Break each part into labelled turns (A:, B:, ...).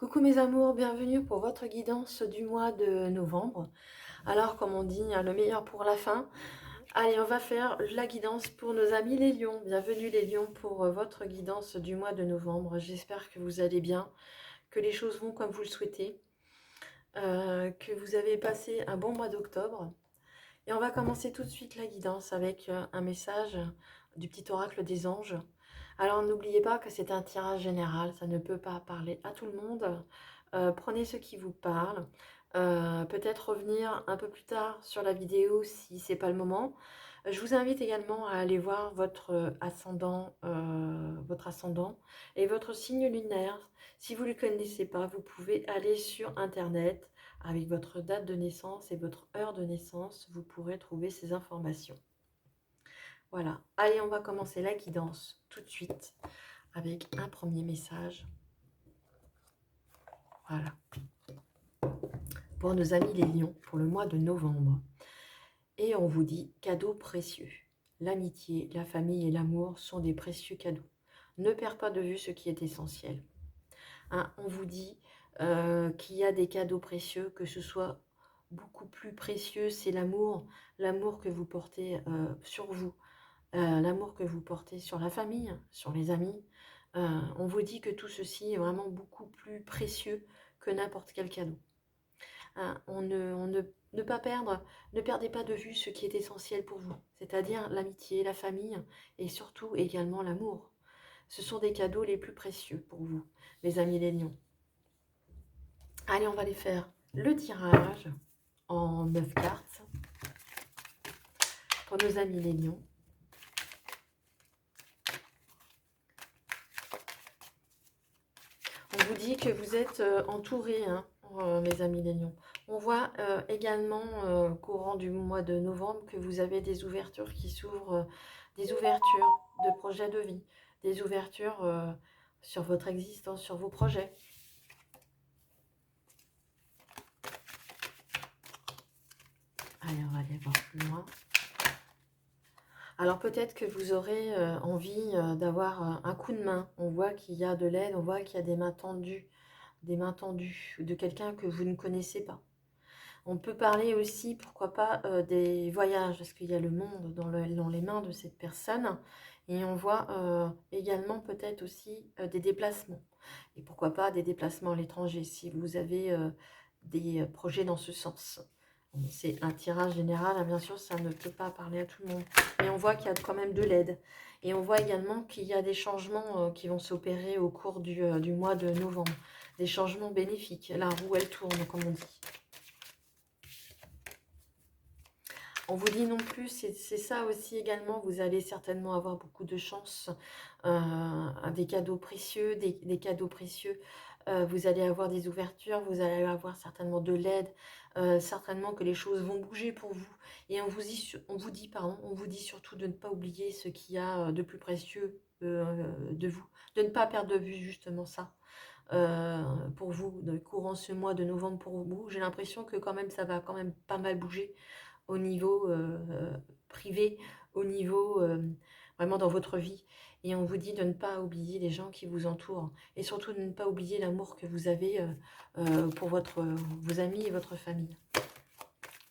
A: Coucou mes amours, bienvenue pour votre guidance du mois de novembre. Alors comme on dit, hein, le meilleur pour la fin. Allez, on va faire la guidance pour nos amis les lions. Bienvenue les lions pour votre guidance du mois de novembre. J'espère que vous allez bien, que les choses vont comme vous le souhaitez, que vous avez passé un bon mois d'octobre. Et on va commencer tout de suite la guidance avec un message du petit oracle des anges. Alors n'oubliez pas que c'est un tirage général, ça ne peut pas parler à tout le monde. Prenez ce qui vous parle. Peut-être revenir un peu plus tard sur la vidéo si c'est pas le moment. Je vous invite également à aller voir votre ascendant et votre signe lunaire. Si vous ne le connaissez pas, vous pouvez aller sur internet avec votre date de naissance et votre heure de naissance. Vous pourrez trouver ces informations. Voilà, allez, on va commencer la guidance tout de suite avec un premier message. Voilà. Pour nos amis les lions, pour le mois de novembre. Et on vous dit cadeaux précieux. L'amitié, la famille et l'amour sont des précieux cadeaux. Ne perds pas de vue ce qui est essentiel. Hein, on vous dit qu'il y a des cadeaux précieux, que ce soit beaucoup plus précieux, c'est l'amour que vous portez sur vous, l'amour que vous portez sur la famille, sur les amis. On vous dit que tout ceci est vraiment beaucoup plus précieux que n'importe quel cadeau. Hein, ne pas perdre, ne perdez pas de vue ce qui est essentiel pour vous, c'est-à-dire l'amitié, la famille et surtout également l'amour. Ce sont des cadeaux les plus précieux pour vous, les amis les lions. Allez, on va aller faire le tirage en 9 cartes pour nos amis les lions. On vous dit que vous êtes entourés, hein, mes amis les lions. On voit également, courant du mois de novembre, que vous avez des ouvertures qui s'ouvrent, des ouvertures de projets de vie, des ouvertures sur votre existence, sur vos projets. Allez, on va aller voir plus loin. Alors peut-être que vous aurez envie d'avoir un coup de main. On voit qu'il y a de l'aide, on voit qu'il y a des mains tendues de quelqu'un que vous ne connaissez pas. On peut parler aussi, pourquoi pas, des voyages, parce qu'il y a le monde dans les mains de cette personne. Et on voit également peut-être aussi des déplacements. Et pourquoi pas des déplacements à l'étranger, si vous avez des projets dans ce sens. C'est un tirage général, hein, bien sûr, ça ne peut pas parler à tout le monde. Mais on voit qu'il y a quand même de l'aide. Et on voit également qu'il y a des changements qui vont s'opérer au cours du mois de novembre. Des changements bénéfiques. La roue, elle tourne, comme on dit. On vous dit non plus, c'est ça aussi également, vous allez certainement avoir beaucoup de chance, des cadeaux précieux, des cadeaux précieux. Vous allez avoir des ouvertures, vous allez avoir certainement de l'aide, certainement que les choses vont bouger pour vous. Et on vous dit surtout de ne pas oublier ce qu'il y a de plus précieux de vous, de ne pas perdre de vue justement ça. Pour vous, courant ce mois de novembre pour vous, j'ai l'impression que quand même ça va quand même pas mal bouger au niveau privé, au niveau vraiment dans votre vie. Et on vous dit de ne pas oublier les gens qui vous entourent. Et surtout de ne pas oublier l'amour que vous avez pour vos amis et votre famille.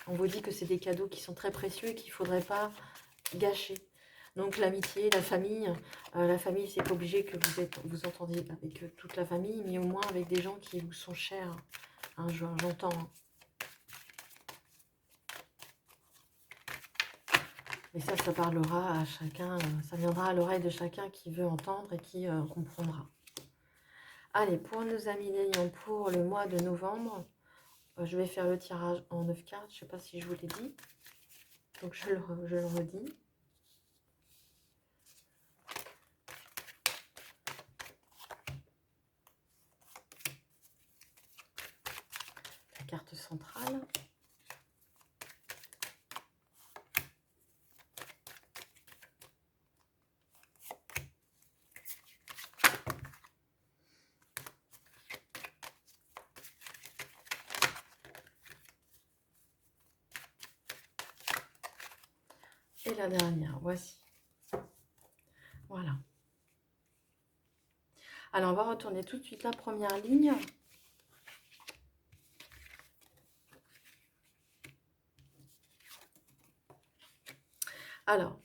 A: On vous dit que c'est des cadeaux qui sont très précieux et qu'il ne faudrait pas gâcher. Donc l'amitié, la famille, c'est pas obligé que vous entendiez avec toute la famille, mais au moins avec des gens qui vous sont chers. Hein, j'entends. Hein. Mais ça parlera à chacun, ça viendra à l'oreille de chacun qui veut entendre et qui comprendra. Allez, pour nos amis les lions, pour le mois de novembre, je vais faire le tirage en 9 cartes. Je ne sais pas si je vous l'ai dit. Donc je le redis. La carte centrale. Et la dernière, voici. Voilà. Alors, on va retourner tout de suite la première ligne. Alors,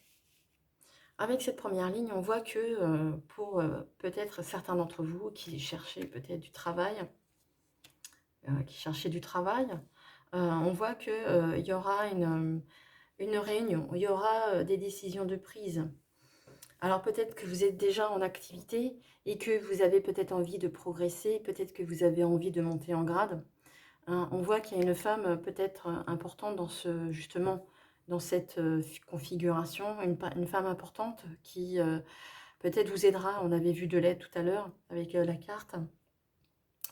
A: avec cette première ligne, on voit que pour peut-être certains d'entre vous qui cherchaient peut-être du travail, on voit que il y aura une réunion, il y aura des décisions de prise. Alors peut-être que vous êtes déjà en activité et que vous avez peut-être envie de progresser, peut-être que vous avez envie de monter en grade. Hein. On voit qu'il y a une femme peut-être importante dans justement dans cette configuration, une femme importante qui peut-être vous aidera. On avait vu de l'aide tout à l'heure avec la carte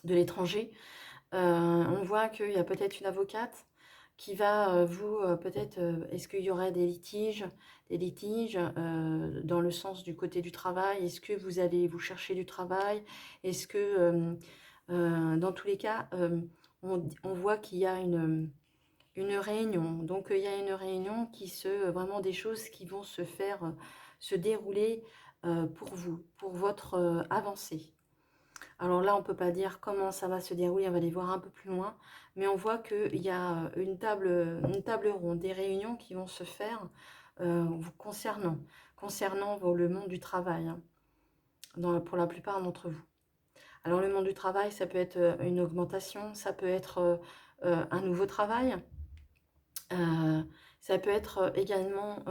A: de l'étranger. On voit qu'il y a peut-être une avocate qui va vous, peut-être, est-ce qu'il y aurait des litiges dans le sens du côté du travail? Est-ce que vous allez vous chercher du travail? Est-ce que, dans tous les cas, on voit qu'il y a une réunion. Donc, il y a une réunion vraiment des choses qui vont se faire, se dérouler pour vous, pour votre avancée. Alors là, on ne peut pas dire comment ça va se dérouler, on va aller voir un peu plus loin, mais on voit qu'il y a une table ronde, des réunions qui vont se faire vous concernant le monde du travail, hein, pour la plupart d'entre vous. Alors le monde du travail, ça peut être une augmentation, ça peut être un nouveau travail, ça peut être également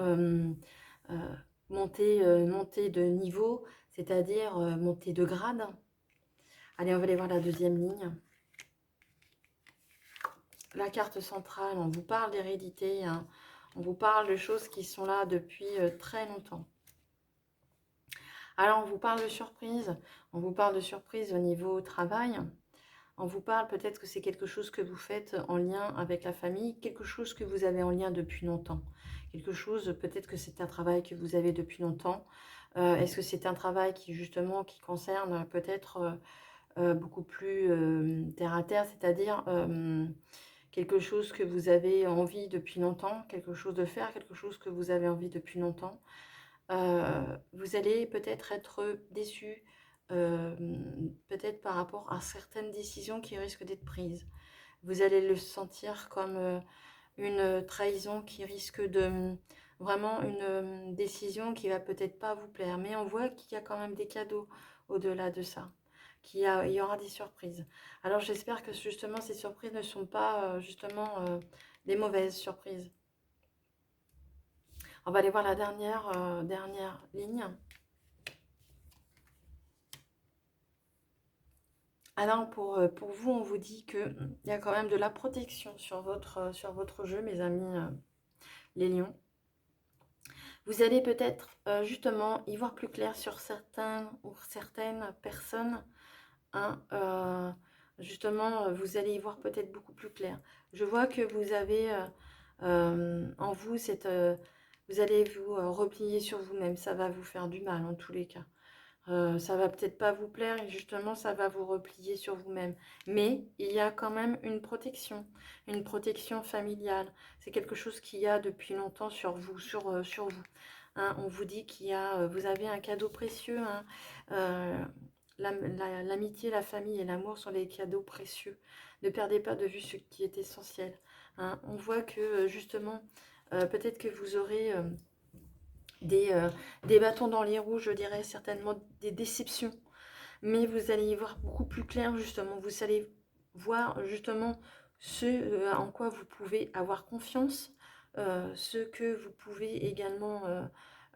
A: montée de niveau, c'est-à-dire montée de grade. Allez, on va aller voir la deuxième ligne. La carte centrale, on vous parle d'hérédité, hein. On vous parle de choses qui sont là depuis très longtemps. Alors, on vous parle de surprise. On vous parle de surprise au niveau travail. On vous parle peut-être que c'est quelque chose que vous faites en lien avec la famille, quelque chose que vous avez en lien depuis longtemps. Quelque chose, peut-être que c'est un travail que vous avez depuis longtemps. Est-ce que c'est un travail qui, justement, qui concerne peut-être beaucoup plus terre à terre, c'est-à-dire quelque chose que vous avez envie depuis longtemps, quelque chose de faire, quelque chose que vous avez envie depuis longtemps. Vous allez peut-être être déçu, peut-être par rapport à certaines décisions qui risquent d'être prises. Vous allez le sentir comme une trahison qui risque de vraiment une décision qui va peut-être pas vous plaire. Mais on voit qu'il y a quand même des cadeaux au-delà de ça, il y aura des surprises. Alors j'espère que justement ces surprises ne sont pas justement des mauvaises surprises. On va aller voir la dernière ligne. Alors pour vous, on vous dit qu'il y a quand même de la protection sur votre jeu, mes amis les lions. Vous allez peut-être justement y voir plus clair sur certains ou certaines personnes. Hein, justement, vous allez y voir peut-être beaucoup plus clair. Je vois que vous avez en vous vous allez vous replier sur vous-même. Ça va vous faire du mal en tous les cas. Ça va peut-être pas vous plaire et justement ça va vous replier sur vous-même. Mais il y a quand même une protection familiale. C'est quelque chose qu'il y a depuis longtemps sur vous, sur vous. Hein, on vous dit vous avez un cadeau précieux. Hein, l'amitié, la famille et l'amour sont des cadeaux précieux. Ne perdez pas de vue ce qui est essentiel. Hein, on voit que justement, peut-être que vous aurez des bâtons dans les roues, je dirais certainement des déceptions. Mais vous allez y voir beaucoup plus clair, justement. Vous allez voir, justement, ce en quoi vous pouvez avoir confiance, ce que vous pouvez également,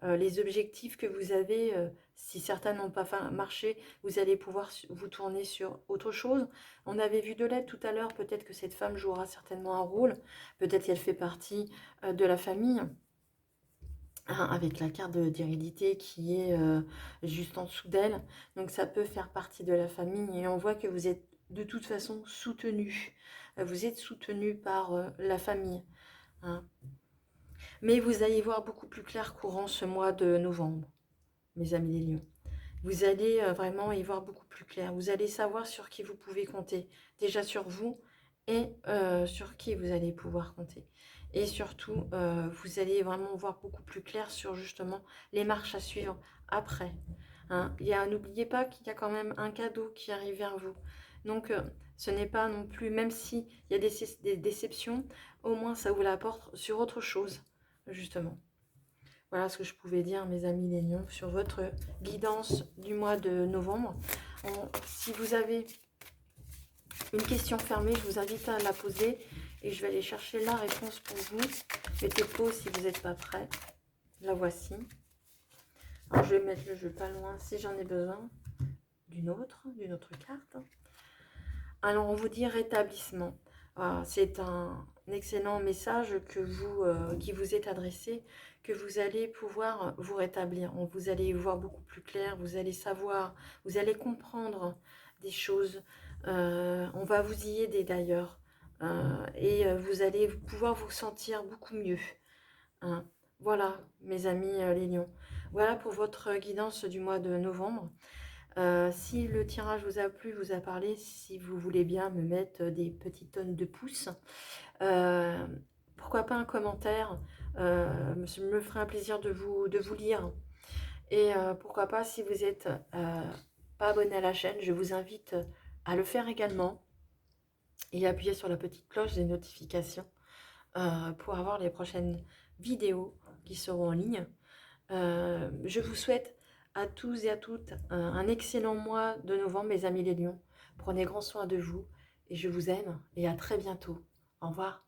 A: les objectifs que vous avez, si certains n'ont pas marché, vous allez pouvoir vous tourner sur autre chose. On avait vu de l'aide tout à l'heure, peut-être que cette femme jouera certainement un rôle, peut-être qu'elle fait partie de la famille. Hein, avec la carte d'hérédité qui est juste en dessous d'elle. Donc ça peut faire partie de la famille et on voit que vous êtes de toute façon soutenu. Vous êtes soutenu par la famille. Hein. Mais vous allez voir beaucoup plus clair courant ce mois de novembre, mes amis les lions. Vous allez vraiment y voir beaucoup plus clair. Vous allez savoir sur qui vous pouvez compter. Déjà sur vous et sur qui vous allez pouvoir compter. Et surtout, vous allez vraiment voir beaucoup plus clair sur justement les marches à suivre après. Hein. N'oubliez pas qu'il y a quand même un cadeau qui arrive vers vous. Donc, ce n'est pas non plus, même s'il y a des déceptions, au moins ça vous l'apporte sur autre chose, justement. Voilà ce que je pouvais dire, mes amis les lions, sur votre guidance du mois de novembre. Si vous avez une question fermée, je vous invite à la poser et je vais aller chercher la réponse pour vous. Mettez pause si vous n'êtes pas prêt. La voici. Alors, je vais mettre le jeu pas loin si j'en ai besoin d'une autre carte. Alors, on vous dit rétablissement. C'est un excellent message qui vous est adressé, que vous allez pouvoir vous rétablir. Vous allez y voir beaucoup plus clair, vous allez savoir, vous allez comprendre des choses. On va vous y aider d'ailleurs. Vous allez pouvoir vous sentir beaucoup mieux. Hein. Voilà, mes amis les lions. Voilà pour votre guidance du mois de novembre. Si le tirage vous a plu, vous a parlé, si vous voulez bien me mettre des petites tonnes de pouces, pourquoi pas un commentaire, me ferait un plaisir de vous lire. Et pourquoi pas, si vous n'êtes pas abonné à la chaîne, je vous invite à le faire également et appuyer sur la petite cloche des notifications pour avoir les prochaines vidéos qui seront en ligne. Je vous souhaite à tous et à toutes un excellent mois de novembre, mes amis les lions. Prenez grand soin de vous et je vous aime et à très bientôt. Au revoir.